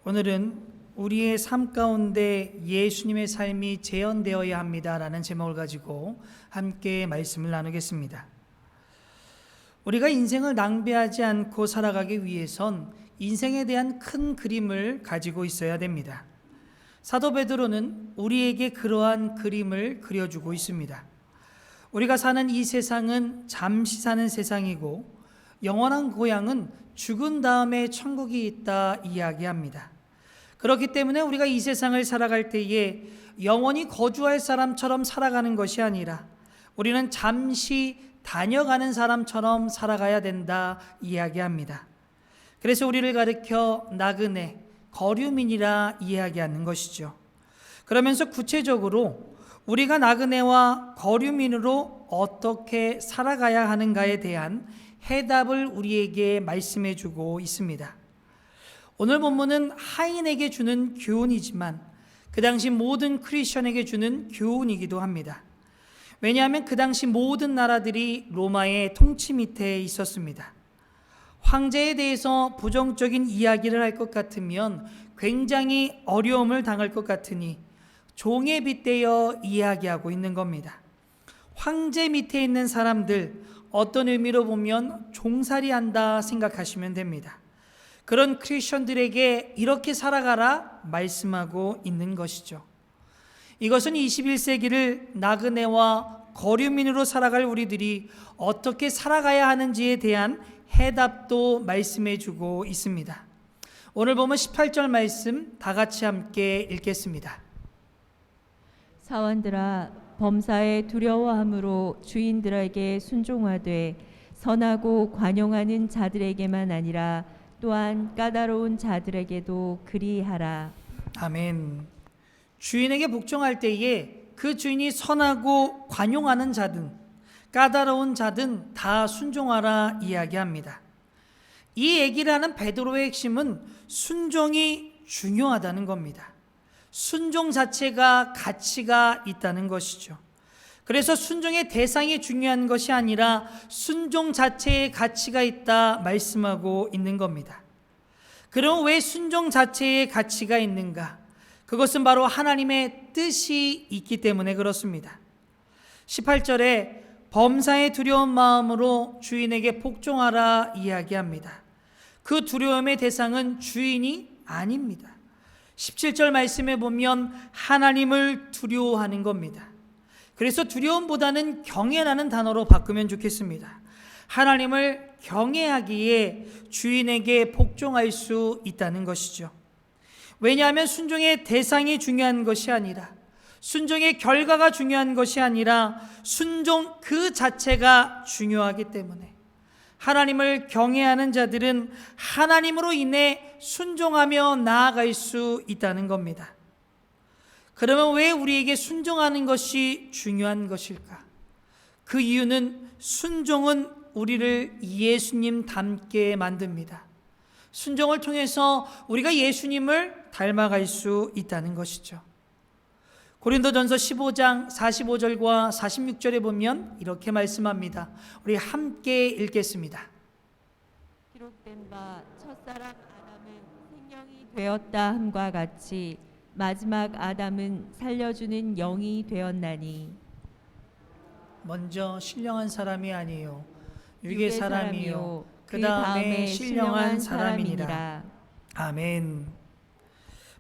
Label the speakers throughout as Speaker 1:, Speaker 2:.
Speaker 1: 오늘은 우리의 삶 가운데 예수님의 삶이 재현되어야 합니다라는 제목을 가지고 함께 말씀을 나누겠습니다. 우리가 인생을 낭비하지 않고 살아가기 위해선 인생에 대한 큰 그림을 가지고 있어야 됩니다. 사도 베드로는 우리에게 그러한 그림을 그려주고 있습니다. 우리가 사는 이 세상은 잠시 사는 세상이고 영원한 고향은 죽은 다음에 천국이 있다 이야기합니다. 그렇기 때문에 우리가 이 세상을 살아갈 때에 영원히 거주할 사람처럼 살아가는 것이 아니라 우리는 잠시 다녀가는 사람처럼 살아가야 된다 이야기합니다. 그래서 우리를 가리켜 나그네, 거류민이라 이야기하는 것이죠. 그러면서 구체적으로 우리가 나그네와 거류민으로 어떻게 살아가야 하는가에 대한 해답을 우리에게 말씀해 주고 있습니다. 오늘 본문은 하인에게 주는 교훈이지만 그 당시 모든 크리스천에게 주는 교훈이기도 합니다. 왜냐하면 그 당시 모든 나라들이 로마의 통치 밑에 있었습니다. 황제에 대해서 부정적인 이야기를 할 것 같으면 굉장히 어려움을 당할 것 같으니 종에 빗대어 이야기하고 있는 겁니다. 황제 밑에 있는 사람들, 어떤 의미로 보면 종살이한다 생각하시면 됩니다. 그런 크리스천들에게 이렇게 살아가라 말씀하고 있는 것이죠. 이것은 21세기를 나그네와 거류민으로 살아갈 우리들이 어떻게 살아가야 하는지에 대한 해답도 말씀해 주고 있습니다. 오늘 보면 18절 말씀 다 같이 함께 읽겠습니다.
Speaker 2: 사원들아, 범사에 두려워함으로 주인들에게 순종하되 선하고 관용하는 자들에게만 아니라 또한 까다로운 자들에게도 그리하라.
Speaker 1: 아멘. 주인에게 복종할 때에 그 주인이 선하고 관용하는 자든 까다로운 자든 다 순종하라 이야기합니다. 이 얘기를 하는 베드로의 핵심은 순종이 중요하다는 겁니다. 순종 자체가 가치가 있다는 것이죠. 그래서 순종의 대상이 중요한 것이 아니라 순종 자체의 가치가 있다 말씀하고 있는 겁니다. 그럼 왜 순종 자체의 가치가 있는가? 그것은 바로 하나님의 뜻이 있기 때문에 그렇습니다. 18절에 범사에 두려운 마음으로 주인에게 복종하라 이야기합니다. 그 두려움의 대상은 주인이 아닙니다. 17절 말씀에 보면 하나님을 두려워하는 겁니다. 그래서 두려움보다는 경외라는 단어로 바꾸면 좋겠습니다. 하나님을 경외하기에 주인에게 복종할 수 있다는 것이죠. 왜냐하면 순종의 대상이 중요한 것이 아니라 순종의 결과가 중요한 것이 아니라 순종 그 자체가 중요하기 때문에 하나님을 경외하는 자들은 하나님으로 인해 순종하며 나아갈 수 있다는 겁니다. 그러면 왜 우리에게 순종하는 것이 중요한 것일까? 그 이유는 순종은 우리를 예수님 닮게 만듭니다. 순종을 통해서 우리가 예수님을 닮아갈 수 있다는 것이죠. 고린도전서 15장 45절과 46절에 보면 이렇게 말씀합니다. 우리 함께 읽겠습니다.
Speaker 2: 기록된 바 첫사람 아담은 생명이 되었다 함과 같이 마지막 아담은 살려주는 영이 되었나니.
Speaker 1: 먼저 신령한 사람이 아니요 육의 사람이요 그 다음에
Speaker 2: 다음에
Speaker 1: 신령한 사람이니라. 아멘.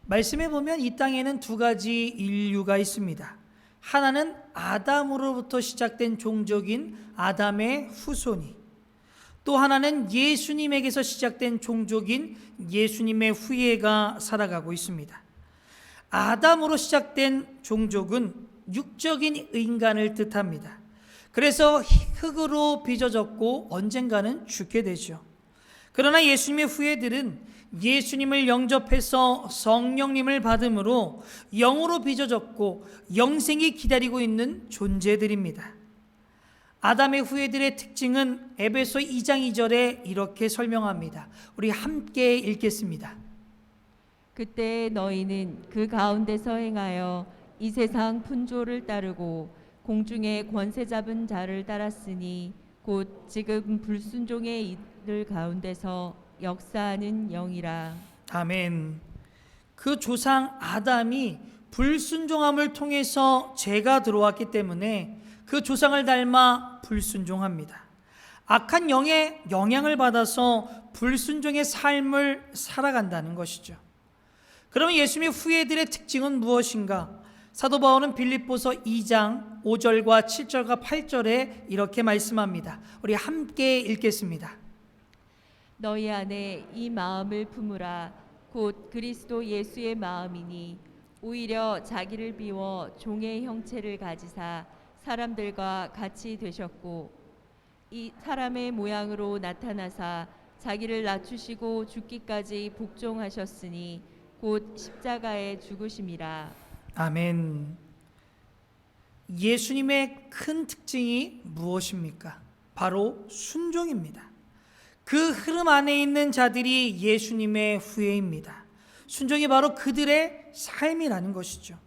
Speaker 1: 말씀해 보면 이 땅에는 두 가지 인류가 있습니다. 하나는 아담으로부터 시작된 종족인 아담의 후손이, 또 하나는 예수님에게서 시작된 종족인 예수님의 후예가 살아가고 있습니다. 아담으로 시작된 종족은 육적인 인간을 뜻합니다. 그래서 흙으로 빚어졌고 언젠가는 죽게 되죠. 그러나 예수님의 후예들은 예수님을 영접해서 성령님을 받음으로 영으로 빚어졌고 영생이 기다리고 있는 존재들입니다. 아담의 후예들의 특징은 에베소 2장 2절에 이렇게 설명합니다. 우리 함께 읽겠습니다.
Speaker 2: 그때 너희는 그 가운데서 행하여 이 세상 풍조를 따르고 공중의 권세 잡은 자를 따랐으니 곧 지금 불순종의 이들 가운데서 역사하는 영이라.
Speaker 1: 아멘. 그 조상 아담이 불순종함을 통해서 죄가 들어왔기 때문에 그 조상을 닮아 불순종합니다. 악한 영의 영향을 받아서 불순종의 삶을 살아간다는 것이죠. 그러면 예수님의 후예들의 특징은 무엇인가? 사도 바울은 빌립보서 2장 5절과 7절과 8절에 이렇게 말씀합니다. 우리 함께 읽겠습니다.
Speaker 2: 너희 안에 이 마음을 품으라. 곧 그리스도 예수의 마음이니 오히려 자기를 비워 종의 형체를 가지사 사람들과 같이 되셨고 이 사람의 모양으로 나타나사 자기를 낮추시고 죽기까지 복종하셨으니 곧 십자가에 죽으심이라.
Speaker 1: 아멘. 예수님의 큰 특징이 무엇입니까? 바로 순종입니다. 그 흐름 안에 있는 자들이 예수님의 후예입니다. 순종이 바로 그들의 삶이라는 것이죠.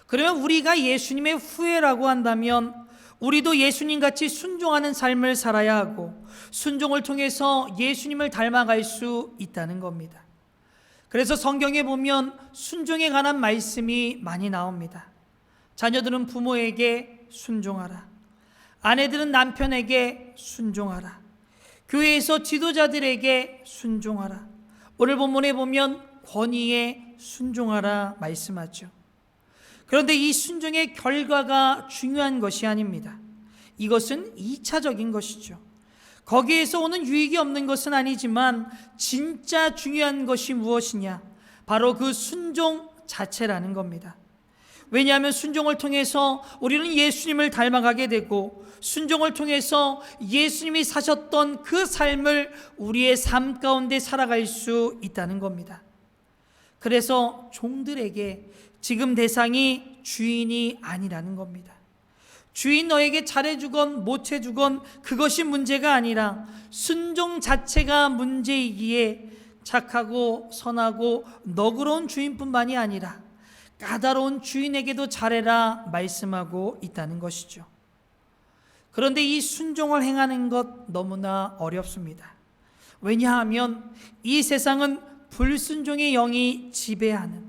Speaker 1: 그러면 우리가 예수님의 후예라고 한다면 우리도 예수님같이 순종하는 삶을 살아야 하고 순종을 통해서 예수님을 닮아갈 수 있다는 겁니다. 그래서 성경에 보면 순종에 관한 말씀이 많이 나옵니다. 자녀들은 부모에게 순종하라. 아내들은 남편에게 순종하라. 교회에서 지도자들에게 순종하라. 오늘 본문에 보면 권위에 순종하라 말씀하죠. 그런데 이 순종의 결과가 중요한 것이 아닙니다. 이것은 2차적인 것이죠. 거기에서 오는 유익이 없는 것은 아니지만 진짜 중요한 것이 무엇이냐? 바로 그 순종 자체라는 겁니다. 왜냐하면 순종을 통해서 우리는 예수님을 닮아가게 되고 순종을 통해서 예수님이 사셨던 그 삶을 우리의 삶 가운데 살아갈 수 있다는 겁니다. 그래서 종들에게 지금 대상이 주인이 아니라는 겁니다. 주인 너에게 잘해주건 못해주건 그것이 문제가 아니라 순종 자체가 문제이기에 착하고 선하고 너그러운 주인뿐만이 아니라 까다로운 주인에게도 잘해라 말씀하고 있다는 것이죠. 그런데 이 순종을 행하는 것 너무나 어렵습니다. 왜냐하면 이 세상은 불순종의 영이 지배하는,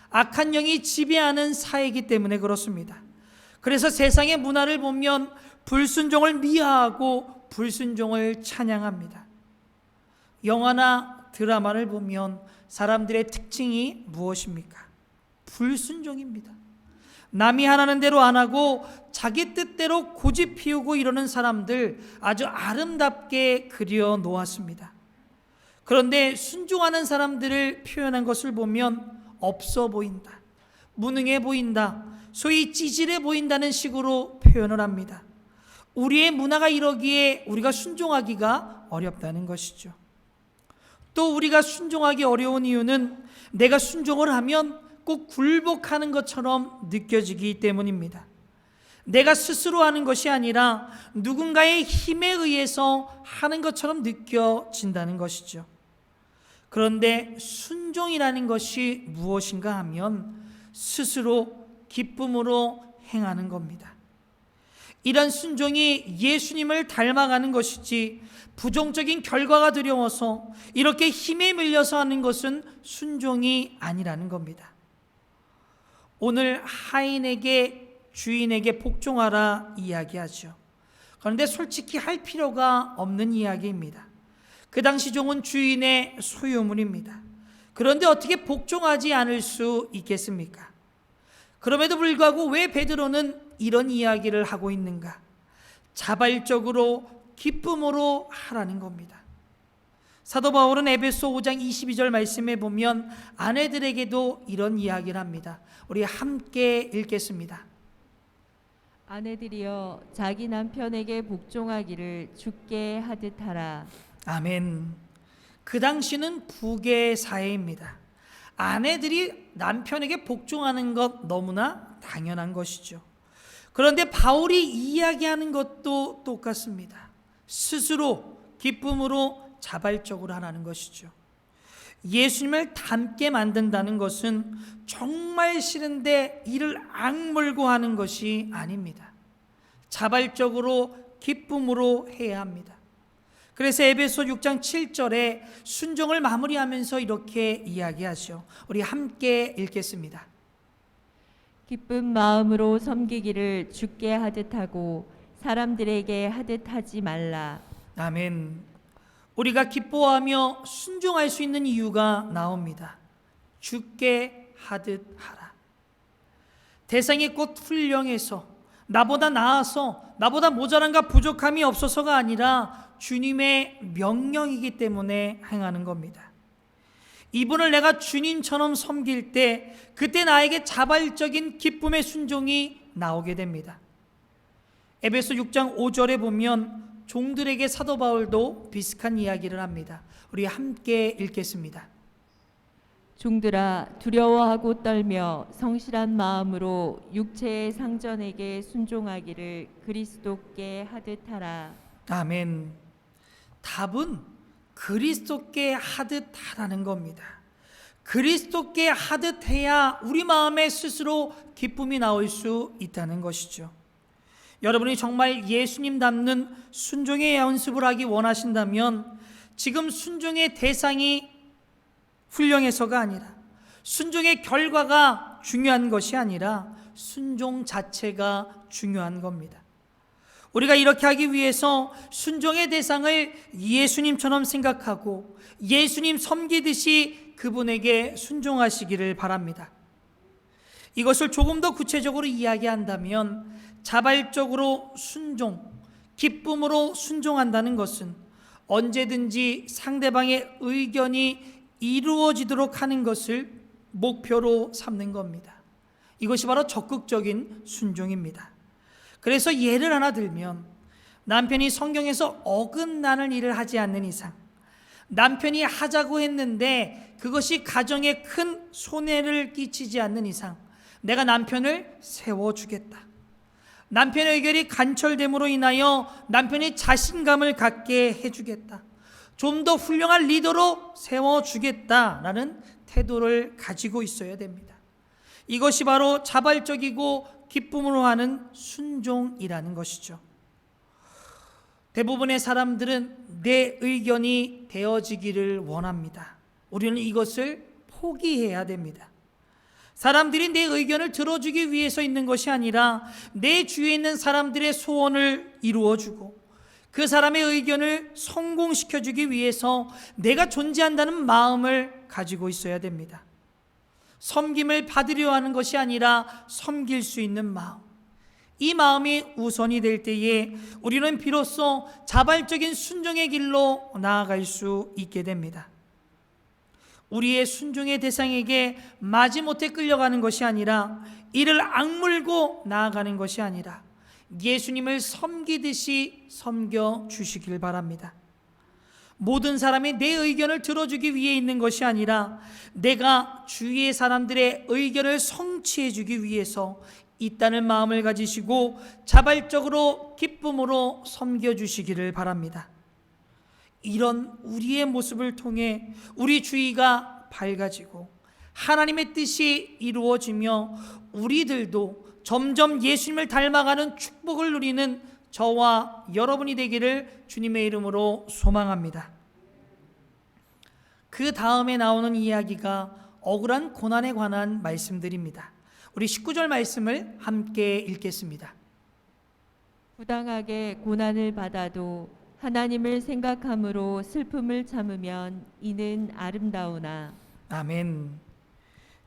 Speaker 1: 악한 영이 지배하는 사회이기 때문에 그렇습니다. 그래서 세상의 문화를 보면 불순종을 미화하고 불순종을 찬양합니다. 영화나 드라마를 보면 사람들의 특징이 무엇입니까? 불순종입니다. 남이 하라는 대로 안 하고 자기 뜻대로 고집 피우고 이러는 사람들 아주 아름답게 그려 놓았습니다. 그런데 순종하는 사람들을 표현한 것을 보면 없어 보인다, 무능해 보인다, 소위 찌질해 보인다는 식으로 표현을 합니다. 우리의 문화가 이러기에 우리가 순종하기가 어렵다는 것이죠. 또 우리가 순종하기 어려운 이유는 내가 순종을 하면 꼭 굴복하는 것처럼 느껴지기 때문입니다. 내가 스스로 하는 것이 아니라 누군가의 힘에 의해서 하는 것처럼 느껴진다는 것이죠. 그런데 순종이라는 것이 무엇인가 하면 스스로 기쁨으로 행하는 겁니다. 이런 순종이 예수님을 닮아가는 것이지 부정적인 결과가 두려워서 이렇게 힘에 밀려서 하는 것은 순종이 아니라는 겁니다. 오늘 하인에게 주인에게 복종하라 이야기하죠. 그런데 솔직히 할 필요가 없는 이야기입니다. 그 당시 종은 주인의 소유물입니다. 그런데 어떻게 복종하지 않을 수 있겠습니까? 그럼에도 불구하고 왜 베드로는 이런 이야기를 하고 있는가? 자발적으로 기쁨으로 하라는 겁니다. 사도 바울은 에베소 5장 22절 말씀에 보면 아내들에게도 이런 이야기를 합니다. 우리 함께 읽겠습니다.
Speaker 2: 아내들이여 자기 남편에게 복종하기를 주께 하듯 하라.
Speaker 1: 아멘. 그 당시는 북의 사회입니다. 아내들이 남편에게 복종하는 것 너무나 당연한 것이죠. 그런데 바울이 이야기하는 것도 똑같습니다. 스스로 기쁨으로 자발적으로 하라는 것이죠. 예수님을 닮게 만든다는 것은 정말 싫은데 이를 악물고 하는 것이 아닙니다. 자발적으로 기쁨으로 해야 합니다. 그래서 에베소 6장 7절에 순종을 마무리하면서 이렇게 이야기하죠. 우리 함께 읽겠습니다.
Speaker 2: 기쁜 마음으로 섬기기를 주께 하듯 하고 사람들에게 하듯 하지 말라.
Speaker 1: 아멘. 우리가 기뻐하며 순종할 수 있는 이유가 나옵니다. 주께 하듯 하라. 대상이 곧 훌륭해서 나보다 나아서 나보다 모자란가 부족함이 없어서가 아니라 주님의 명령이기 때문에 행하는 겁니다. 이분을 내가 주님처럼 섬길 때 그때 나에게 자발적인 기쁨의 순종이 나오게 됩니다. 에베소 6장 5절에 보면 종들에게 사도 바울도 비슷한 이야기를 합니다. 우리 함께 읽겠습니다.
Speaker 2: 종들아 두려워하고 떨며 성실한 마음으로 육체의 상전에게 순종하기를 그리스도께 하듯 하라.
Speaker 1: 아멘. 답은 그리스도께 하듯 하라는 겁니다. 그리스도께 하듯 해야 우리 마음에 스스로 기쁨이 나올 수 있다는 것이죠. 여러분이 정말 예수님 닮는 순종의 연습을 하기 원하신다면 지금 순종의 대상이 훌륭해서가 아니라 순종의 결과가 중요한 것이 아니라 순종 자체가 중요한 겁니다. 우리가 이렇게 하기 위해서 순종의 대상을 예수님처럼 생각하고 예수님 섬기듯이 그분에게 순종하시기를 바랍니다. 이것을 조금 더 구체적으로 이야기한다면 자발적으로 순종, 기쁨으로 순종한다는 것은 언제든지 상대방의 의견이 이루어지도록 하는 것을 목표로 삼는 겁니다. 이것이 바로 적극적인 순종입니다. 그래서 예를 하나 들면 남편이 성경에서 어긋나는 일을 하지 않는 이상, 남편이 하자고 했는데 그것이 가정에 큰 손해를 끼치지 않는 이상 내가 남편을 세워주겠다. 남편의 의견이 관철됨으로 인하여 남편이 자신감을 갖게 해주겠다. 좀 더 훌륭한 리더로 세워주겠다라는 태도를 가지고 있어야 됩니다. 이것이 바로 자발적이고 기쁨으로 하는 순종이라는 것이죠. 대부분의 사람들은 내 의견이 되어지기를 원합니다. 우리는 이것을 포기해야 됩니다. 사람들이 내 의견을 들어주기 위해서 있는 것이 아니라 내 주위에 있는 사람들의 소원을 이루어주고 그 사람의 의견을 성공시켜주기 위해서 내가 존재한다는 마음을 가지고 있어야 됩니다. 섬김을 받으려 하는 것이 아니라 섬길 수 있는 마음, 이 마음이 우선이 될 때에 우리는 비로소 자발적인 순종의 길로 나아갈 수 있게 됩니다. 우리의 순종의 대상에게 마지못해 끌려가는 것이 아니라 이를 악물고 나아가는 것이 아니라 예수님을 섬기듯이 섬겨 주시길 바랍니다. 모든 사람이 내 의견을 들어주기 위해 있는 것이 아니라 내가 주위의 사람들의 의견을 성취해 주기 위해서 있다는 마음을 가지시고 자발적으로 기쁨으로 섬겨 주시기를 바랍니다. 이런 우리의 모습을 통해 우리 주위가 밝아지고 하나님의 뜻이 이루어지며 우리들도 점점 예수님을 닮아가는 축복을 누리는 저와 여러분이 되기를 주님의 이름으로 소망합니다. 그 다음에 나오는 이야기가 억울한 고난에 관한 말씀들입니다. 우리 19절 말씀을 함께 읽겠습니다.
Speaker 2: 부당하게 고난을 받아도 하나님을 생각함으로 슬픔을 참으면 이는 아름다우나.
Speaker 1: 아멘.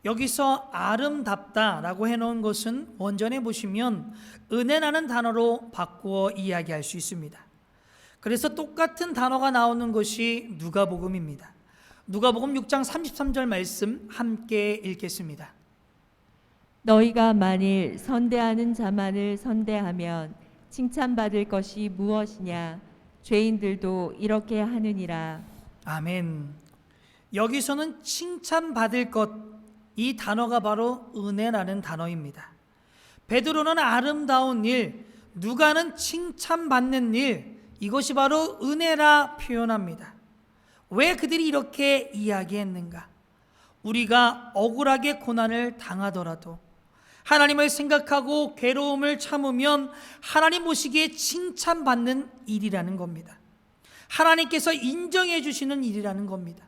Speaker 1: 여기서 아름답다라고 해놓은 것은 원전에 보시면 은혜라는 단어로 바꾸어 이야기할 수 있습니다. 그래서 똑같은 단어가 나오는 것이 누가복음입니다. 누가복음 6장 33절 말씀 함께 읽겠습니다.
Speaker 2: 너희가 만일 선대하는 자만을 선대하면 칭찬받을 것이 무엇이냐? 죄인들도 이렇게 하느니라.
Speaker 1: 아멘. 여기서는 칭찬받을 것, 이 단어가 바로 은혜라는 단어입니다. 베드로는 아름다운 일, 누가는 칭찬받는 일, 이것이 바로 은혜라 표현합니다. 왜 그들이 이렇게 이야기했는가? 우리가 억울하게 고난을 당하더라도 하나님을 생각하고 괴로움을 참으면 하나님 보시기에 칭찬받는 일이라는 겁니다. 하나님께서 인정해 주시는 일이라는 겁니다.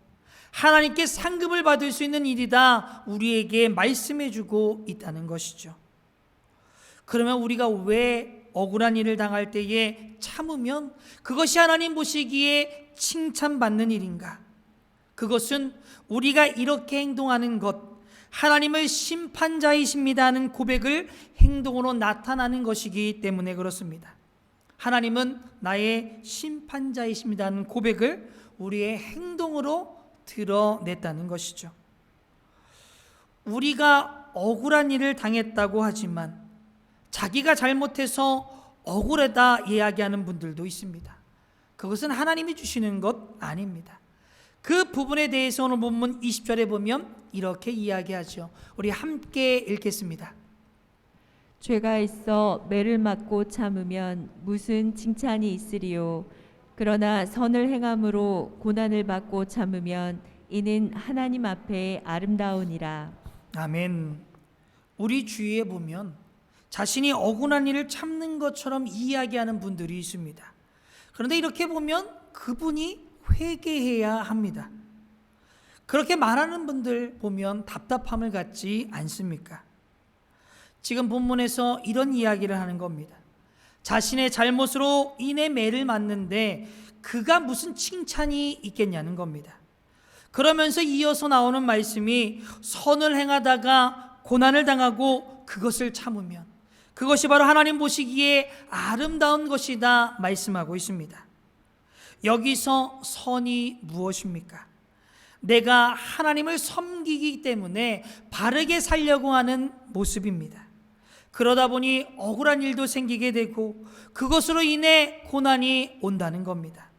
Speaker 1: 하나님께 상급을 받을 수 있는 일이다 우리에게 말씀해 주고 있다는 것이죠. 그러면 우리가 왜 억울한 일을 당할 때에 참으면 그것이 하나님 보시기에 칭찬받는 일인가? 그것은 우리가 이렇게 행동하는 것, 하나님을 심판자이십니다 하는 고백을 행동으로 나타나는 것이기 때문에 그렇습니다. 하나님은 나의 심판자이십니다 하는 고백을 우리의 행동으로 드러냈다는 것이죠. 우리가 억울한 일을 당했다고 하지만 자기가 잘못해서 억울하다 이야기하는 분들도 있습니다. 그것은 하나님이 주시는 것 아닙니다. 그 부분에 대해서 오늘 본문 20절에 보면 이렇게 이야기하죠. 우리 함께 읽겠습니다.
Speaker 2: 죄가 있어 매를 맞고 참으면 무슨 칭찬이 있으리요. 그러나 선을 행함으로 고난을 받고 참으면 이는 하나님 앞에 아름다우니라.
Speaker 1: 아멘. 우리 주위에 보면 자신이 억울한 일을 참는 것처럼 이야기하는 분들이 있습니다. 그런데 이렇게 보면 그분이 회개해야 합니다. 그렇게 말하는 분들 보면 답답함을 갖지 않습니까? 지금 본문에서 이런 이야기를 하는 겁니다. 자신의 잘못으로 인해 매를 맞는데 그가 무슨 칭찬이 있겠냐는 겁니다. 그러면서 이어서 나오는 말씀이 선을 행하다가 고난을 당하고 그것을 참으면 그것이 바로 하나님 보시기에 아름다운 것이다 말씀하고 있습니다. 여기서 선이 무엇입니까? 내가 하나님을 섬기기 때문에 바르게 살려고 하는 모습입니다. 그러다 보니 억울한 일도 생기게 되고 그것으로 인해 고난이 온다는 겁니다.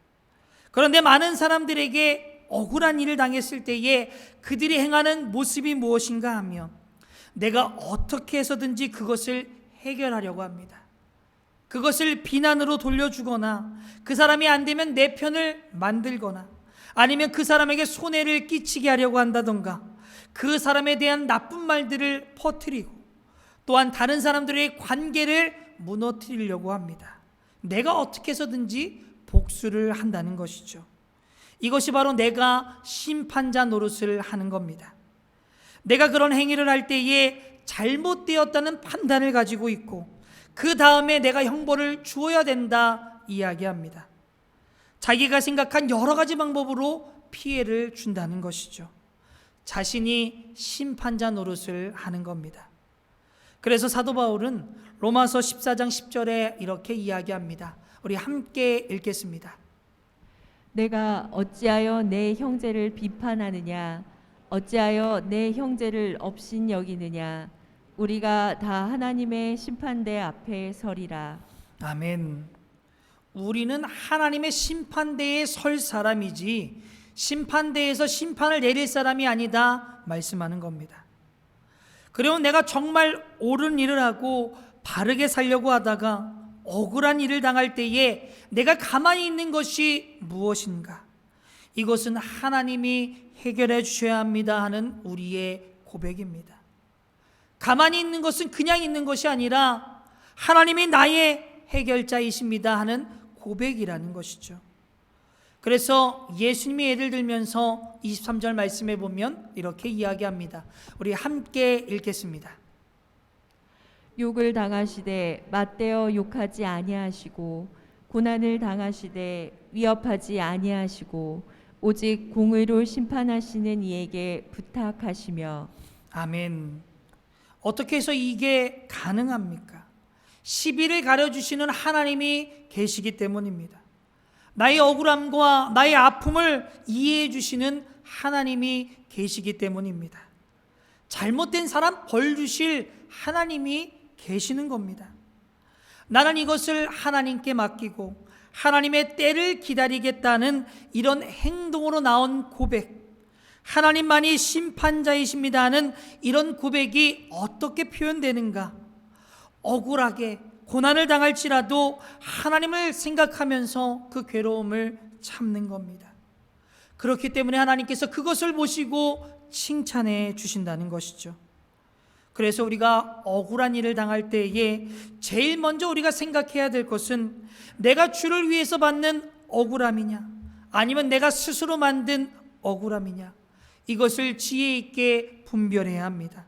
Speaker 1: 그런데 많은 사람들에게 억울한 일을 당했을 때에 그들이 행하는 모습이 무엇인가 하면 내가 어떻게 해서든지 그것을 해결하려고 합니다. 그것을 비난으로 돌려주거나 그 사람이 안 되면 내 편을 만들거나 아니면 그 사람에게 손해를 끼치게 하려고 한다던가 그 사람에 대한 나쁜 말들을 퍼뜨리고 또한 다른 사람들의 관계를 무너뜨리려고 합니다. 내가 어떻게 해서든지 복수를 한다는 것이죠. 이것이 바로 내가 심판자 노릇을 하는 겁니다. 내가 그런 행위를 할 때에 잘못되었다는 판단을 가지고 있고 그 다음에 내가 형벌을 주어야 된다 이야기합니다. 자기가 생각한 여러 가지 방법으로 피해를 준다는 것이죠. 자신이 심판자 노릇을 하는 겁니다. 그래서 사도 바울은 로마서 14장 10절에 이렇게 이야기합니다. 우리 함께 읽겠습니다.
Speaker 2: 내가 어찌하여 내 형제를 비판하느냐? 어찌하여 내 형제를 업신여기느냐? 우리가 다 하나님의 심판대 앞에 서리라.
Speaker 1: 아멘. 우리는 하나님의 심판대에 설 사람이지 심판대에서 심판을 내릴 사람이 아니다 말씀하는 겁니다. 그리고 내가 정말 옳은 일을 하고 바르게 살려고 하다가 억울한 일을 당할 때에 내가 가만히 있는 것이 무엇인가? 이것은 하나님이 해결해 주셔야 합니다 하는 우리의 고백입니다. 가만히 있는 것은 그냥 있는 것이 아니라 하나님이 나의 해결자이십니다 하는 고백이라는 것이죠. 그래서 예수님이 예를 들면서 23절 말씀에 보면 이렇게 이야기합니다. 우리 함께 읽겠습니다.
Speaker 2: 욕을 당하시되 맞대어 욕하지 아니하시고 고난을 당하시되 위협하지 아니하시고 오직 공의로 심판하시는 이에게 부탁하시며.
Speaker 1: 아멘. 어떻게 해서 이게 가능합니까? 시비를 가려주시는 하나님이 계시기 때문입니다. 나의 억울함과 나의 아픔을 이해해 주시는 하나님이 계시기 때문입니다. 잘못된 사람 벌 주실 하나님이 계시는 겁니다. 나는 이것을 하나님께 맡기고 하나님의 때를 기다리겠다는 이런 행동으로 나온 고백, 하나님만이 심판자이십니다 하는 이런 고백이 어떻게 표현되는가? 억울하게 고난을 당할지라도 하나님을 생각하면서 그 괴로움을 참는 겁니다. 그렇기 때문에 하나님께서 그것을 보시고 칭찬해 주신다는 것이죠. 그래서 우리가 억울한 일을 당할 때에 제일 먼저 우리가 생각해야 될 것은 내가 주를 위해서 받는 억울함이냐, 아니면 내가 스스로 만든 억울함이냐, 이것을 지혜 있게 분별해야 합니다.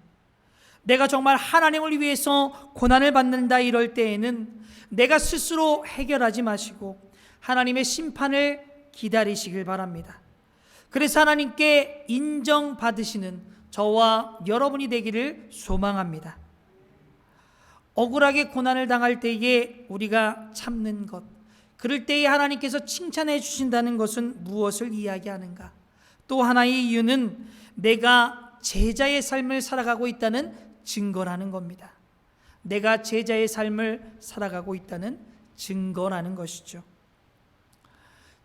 Speaker 1: 내가 정말 하나님을 위해서 고난을 받는다 이럴 때에는 내가 스스로 해결하지 마시고 하나님의 심판을 기다리시길 바랍니다. 그래서 하나님께 인정받으시는 저와 여러분이 되기를 소망합니다. 억울하게 고난을 당할 때에 우리가 참는 것, 그럴 때에 하나님께서 칭찬해 주신다는 것은 무엇을 이야기하는가? 또 하나의 이유는 내가 제자의 삶을 살아가고 있다는 증거라는 겁니다. 내가 제자의 삶을 살아가고 있다는 증거라는 것이죠.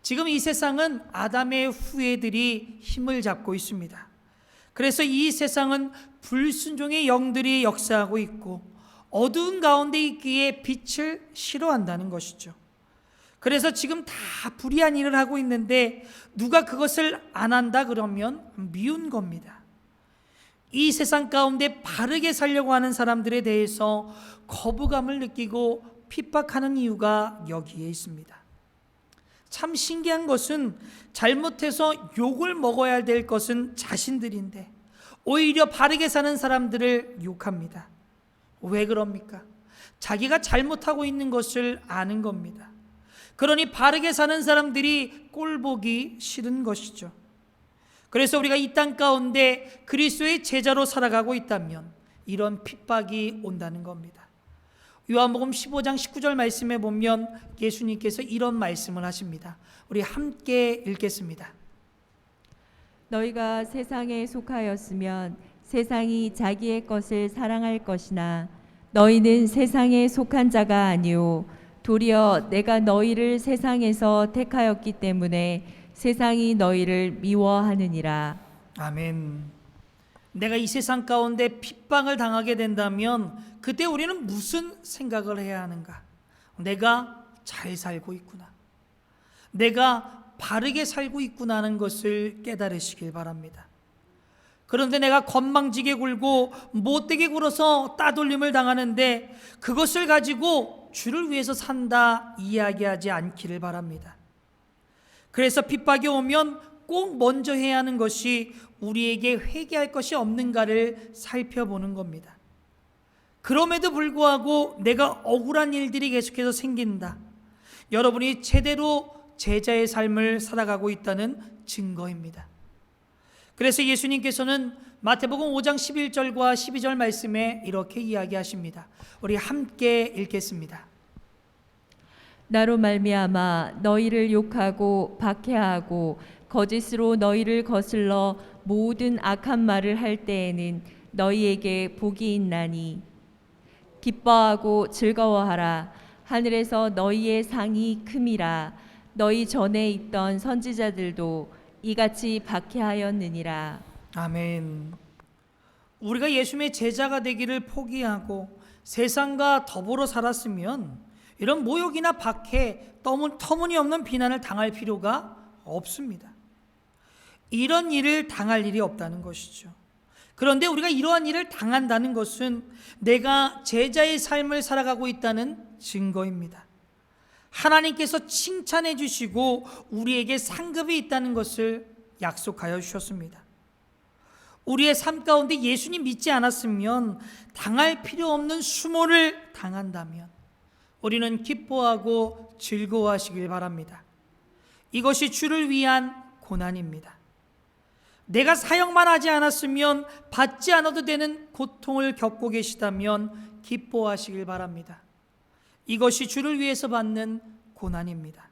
Speaker 1: 지금 이 세상은 아담의 후예들이 힘을 잡고 있습니다. 그래서 이 세상은 불순종의 영들이 역사하고 있고 어두운 가운데 있기에 빛을 싫어한다는 것이죠. 그래서 지금 다 불의한 일을 하고 있는데 누가 그것을 안 한다 그러면 미운 겁니다. 이 세상 가운데 바르게 살려고 하는 사람들에 대해서 거부감을 느끼고 핍박하는 이유가 여기에 있습니다. 참 신기한 것은 잘못해서 욕을 먹어야 될 것은 자신들인데 오히려 바르게 사는 사람들을 욕합니다. 왜 그럽니까? 자기가 잘못하고 있는 것을 아는 겁니다. 그러니 바르게 사는 사람들이 꼴보기 싫은 것이죠. 그래서 우리가 이 땅 가운데 그리스도의 제자로 살아가고 있다면 이런 핍박이 온다는 겁니다. 요한복음 15장 19절 말씀에 보면 예수님께서 이런 말씀을 하십니다. 우리 함께 읽겠습니다.
Speaker 2: 너희가 세상에 속하였으면 세상이 자기의 것을 사랑할 것이나 너희는 세상에 속한 자가 아니오 도리어 내가 너희를 세상에서 택하였기 때문에 세상이 너희를 미워하느니라.
Speaker 1: 아멘. 내가 이 세상 가운데 핍박을 당하게 된다면 그때 우리는 무슨 생각을 해야 하는가? 내가 잘 살고 있구나, 내가 바르게 살고 있구나 하는 것을 깨달으시길 바랍니다. 그런데 내가 건방지게 굴고 못되게 굴어서 따돌림을 당하는데 그것을 가지고 주를 위해서 산다 이야기하지 않기를 바랍니다. 그래서 핍박이 오면 꼭 먼저 해야 하는 것이 우리에게 회개할 것이 없는가를 살펴보는 겁니다. 그럼에도 불구하고 내가 억울한 일들이 계속해서 생긴다. 여러분이 제대로 제자의 삶을 살아가고 있다는 증거입니다. 그래서 예수님께서는 마태복음 5장 11절과 12절 말씀에 이렇게 이야기하십니다. 우리 함께 읽겠습니다.
Speaker 2: 나로 말미암아 너희를 욕하고 박해하고 거짓으로 너희를 거슬러 모든 악한 말을 할 때에는 너희에게 복이 있나니 기뻐하고 즐거워하라. 하늘에서 너희의 상이 큼이라. 너희 전에 있던 선지자들도 이같이 박해하였느니라.
Speaker 1: 아멘. 우리가 예수님의 제자가 되기를 포기하고 세상과 더불어 살았으면 이런 모욕이나 박해, 터무니없는 비난을 당할 필요가 없습니다. 이런 일을 당할 일이 없다는 것이죠. 그런데 우리가 이러한 일을 당한다는 것은 내가 제자의 삶을 살아가고 있다는 증거입니다. 하나님께서 칭찬해 주시고 우리에게 상급이 있다는 것을 약속하여 주셨습니다. 우리의 삶 가운데 예수님 믿지 않았으면 당할 필요 없는 수모를 당한다면 우리는 기뻐하고 즐거워하시길 바랍니다. 이것이 주를 위한 고난입니다. 내가 사역만 하지 않았으면 받지 않아도 되는 고통을 겪고 계시다면 기뻐하시길 바랍니다. 이것이 주를 위해서 받는 고난입니다.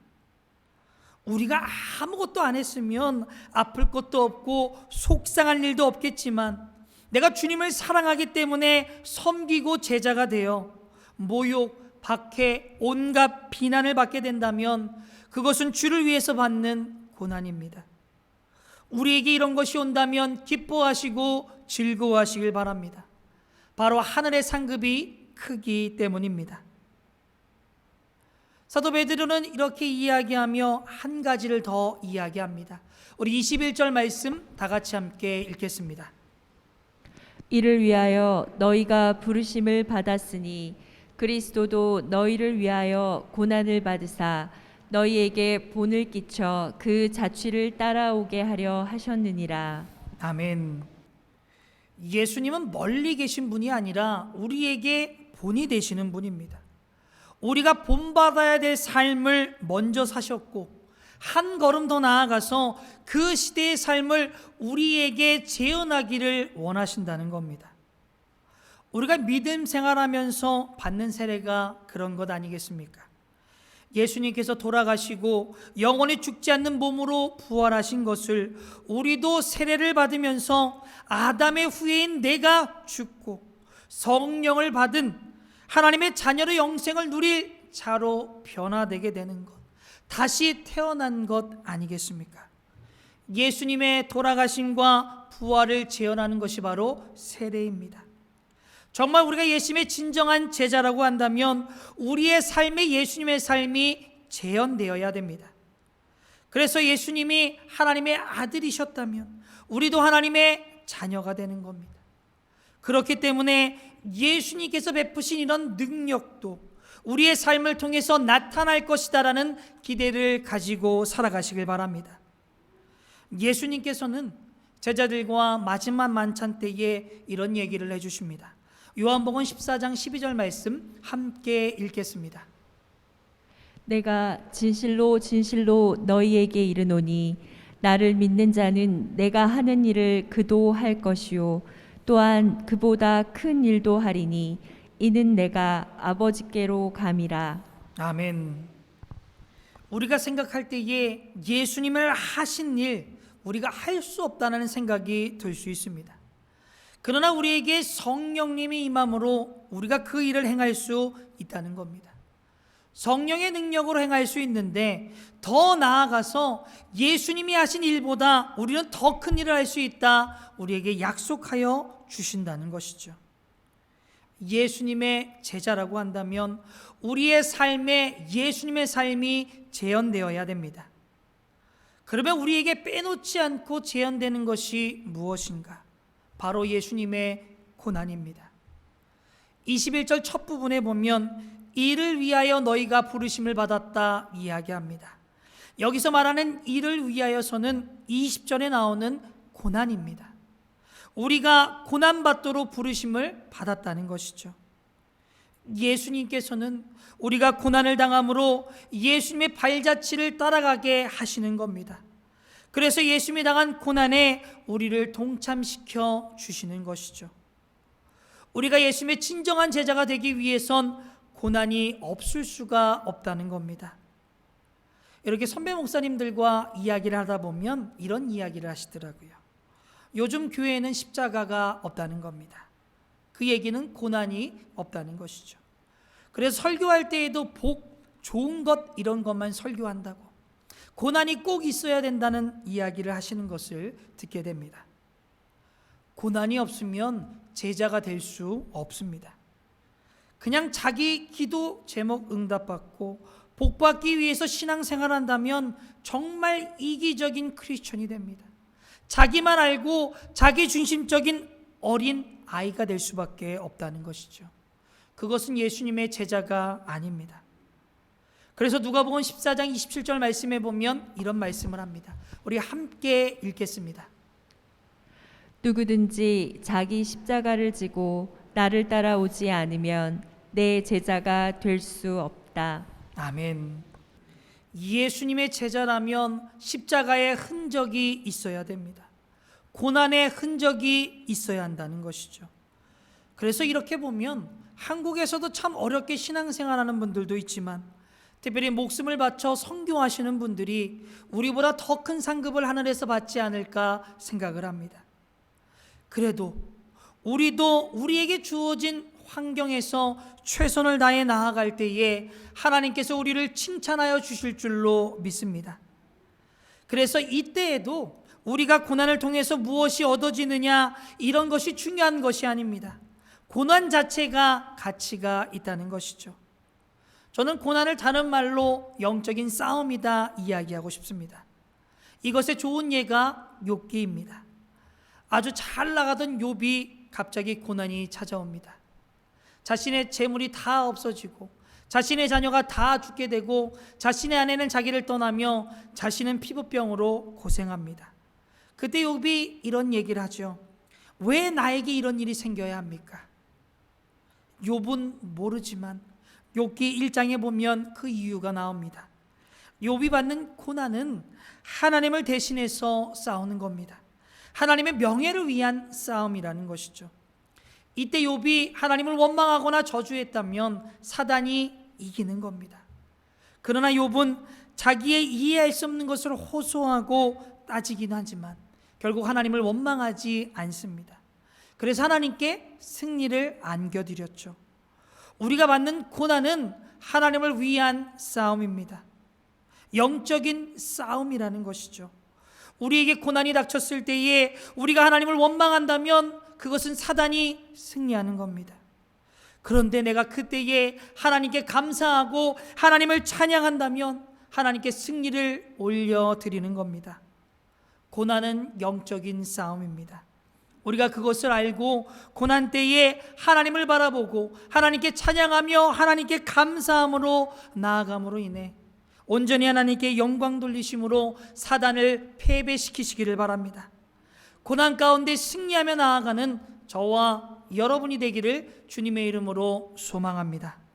Speaker 1: 우리가 아무것도 안 했으면 아플 것도 없고 속상한 일도 없겠지만 내가 주님을 사랑하기 때문에 섬기고 제자가 되어 모욕, 박해, 온갖 비난을 받게 된다면 그것은 주를 위해서 받는 고난입니다. 우리에게 이런 것이 온다면 기뻐하시고 즐거워하시길 바랍니다. 바로 하늘의 상급이 크기 때문입니다. 사도 베드로는 이렇게 이야기하며 한 가지를 더 이야기합니다. 우리 21절 말씀 다 같이 함께 읽겠습니다.
Speaker 2: 이를 위하여 너희가 부르심을 받았으니 그리스도도 너희를 위하여 고난을 받으사 너희에게 본을 끼쳐 그 자취를 따라오게 하려 하셨느니라.
Speaker 1: 아멘. 예수님은 멀리 계신 분이 아니라 우리에게 본이 되시는 분입니다. 우리가 본받아야 될 삶을 먼저 사셨고 한 걸음 더 나아가서 그 시대의 삶을 우리에게 재현하기를 원하신다는 겁니다. 우리가 믿음 생활하면서 받는 세례가 그런 것 아니겠습니까? 예수님께서 돌아가시고 영원히 죽지 않는 몸으로 부활하신 것을 우리도 세례를 받으면서 아담의 후예인 내가 죽고 성령을 받은 하나님의 자녀로 영생을 누릴 자로 변화되게 되는 것, 다시 태어난 것 아니겠습니까? 예수님의 돌아가심과 부활을 재현하는 것이 바로 세례입니다. 정말 우리가 예수님의 진정한 제자라고 한다면 우리의 삶에 예수님의 삶이 재현되어야 됩니다. 그래서 예수님이 하나님의 아들이셨다면 우리도 하나님의 자녀가 되는 겁니다. 그렇기 때문에 예수님께서 베푸신 이런 능력도 우리의 삶을 통해서 나타날 것이다라는 기대를 가지고 살아가시길 바랍니다. 예수님께서는 제자들과 마지막 만찬 때에 이런 얘기를 해주십니다. 요한복음 14장 12절 말씀 함께 읽겠습니다.
Speaker 2: 내가 진실로 진실로 너희에게 이르노니 나를 믿는 자는 내가 하는 일을 그도 할 것이요 또한 그보다 큰 일도 하리니 이는 내가 아버지께로 감이라.
Speaker 1: 아멘. 우리가 생각할 때에 예수님을 하신 일 우리가 할 수 없다는 생각이 들 수 있습니다. 그러나 우리에게 성령님이 임함으로 우리가 그 일을 행할 수 있다는 겁니다. 성령의 능력으로 행할 수 있는데 더 나아가서 예수님이 하신 일보다 우리는 더 큰 일을 할 수 있다 우리에게 약속하여 주신다는 것이죠. 예수님의 제자라고 한다면 우리의 삶에 예수님의 삶이 재현되어야 됩니다. 그러면 우리에게 빼놓지 않고 재현되는 것이 무엇인가? 바로 예수님의 고난입니다. 21절 첫 부분에 보면 이를 위하여 너희가 부르심을 받았다 이야기합니다. 여기서 말하는 이를 위하여서는 20절에 나오는 고난입니다. 우리가 고난받도록 부르심을 받았다는 것이죠. 예수님께서는 우리가 고난을 당함으로 예수님의 발자취를 따라가게 하시는 겁니다. 그래서 예수님이 당한 고난에 우리를 동참시켜 주시는 것이죠. 우리가 예수님의 진정한 제자가 되기 위해선 고난이 없을 수가 없다는 겁니다. 이렇게 선배 목사님들과 이야기를 하다 보면 이런 이야기를 하시더라고요. 요즘 교회에는 십자가가 없다는 겁니다. 그 얘기는 고난이 없다는 것이죠. 그래서 설교할 때에도 복, 좋은 것 이런 것만 설교한다고 고난이 꼭 있어야 된다는 이야기를 하시는 것을 듣게 됩니다. 고난이 없으면 제자가 될 수 없습니다. 그냥 자기 기도 제목 응답받고 복받기 위해서 신앙생활한다면 정말 이기적인 크리스천이 됩니다. 자기만 알고 자기 중심적인 어린 아이가 될 수밖에 없다는 것이죠. 그것은 예수님의 제자가 아닙니다. 그래서 누가복음 14장 27절 말씀에 보면 이런 말씀을 합니다. 우리 함께 읽겠습니다.
Speaker 2: 누구든지 자기 십자가를 지고 나를 따라오지 않으면 내 제자가 될 수 없다.
Speaker 1: 아멘. 예수님의 제자라면 십자가의 흔적이 있어야 됩니다. 고난의 흔적이 있어야 한다는 것이죠. 그래서 이렇게 보면 한국에서도 참 어렵게 신앙생활하는 분들도 있지만 특별히 목숨을 바쳐 선교하시는 분들이 우리보다 더 큰 상급을 하늘에서 받지 않을까 생각을 합니다. 그래도 우리도 우리에게 주어진 환경에서 최선을 다해 나아갈 때에 하나님께서 우리를 칭찬하여 주실 줄로 믿습니다. 그래서 이때에도 우리가 고난을 통해서 무엇이 얻어지느냐 이런 것이 중요한 것이 아닙니다. 고난 자체가 가치가 있다는 것이죠. 저는 고난을 다른 말로 영적인 싸움이다 이야기하고 싶습니다. 이것의 좋은 예가 욥기입니다. 아주 잘 나가던 욥이 갑자기 고난이 찾아옵니다. 자신의 재물이 다 없어지고 자신의 자녀가 다 죽게 되고 자신의 아내는 자기를 떠나며 자신은 피부병으로 고생합니다. 그때 욥이 이런 얘기를 하죠. 왜 나에게 이런 일이 생겨야 합니까? 욥은 모르지만 욥기 1장에 보면 그 이유가 나옵니다. 욥이 받는 고난은 하나님을 대신해서 싸우는 겁니다. 하나님의 명예를 위한 싸움이라는 것이죠. 이때 욥이 하나님을 원망하거나 저주했다면 사단이 이기는 겁니다. 그러나 욥은 자기의 이해할 수 없는 것을 호소하고 따지긴 하지만 결국 하나님을 원망하지 않습니다. 그래서 하나님께 승리를 안겨드렸죠. 우리가 받는 고난은 하나님을 위한 싸움입니다. 영적인 싸움이라는 것이죠. 우리에게 고난이 닥쳤을 때에 우리가 하나님을 원망한다면 그것은 사단이 승리하는 겁니다. 그런데 내가 그때에 하나님께 감사하고 하나님을 찬양한다면 하나님께 승리를 올려드리는 겁니다. 고난은 영적인 싸움입니다. 우리가 그것을 알고 고난 때에 하나님을 바라보고 하나님께 찬양하며 하나님께 감사함으로 나아감으로 인해 온전히 하나님께 영광 돌리심으로 사단을 패배시키시기를 바랍니다. 고난 가운데 승리하며 나아가는 저와 여러분이 되기를 주님의 이름으로 소망합니다.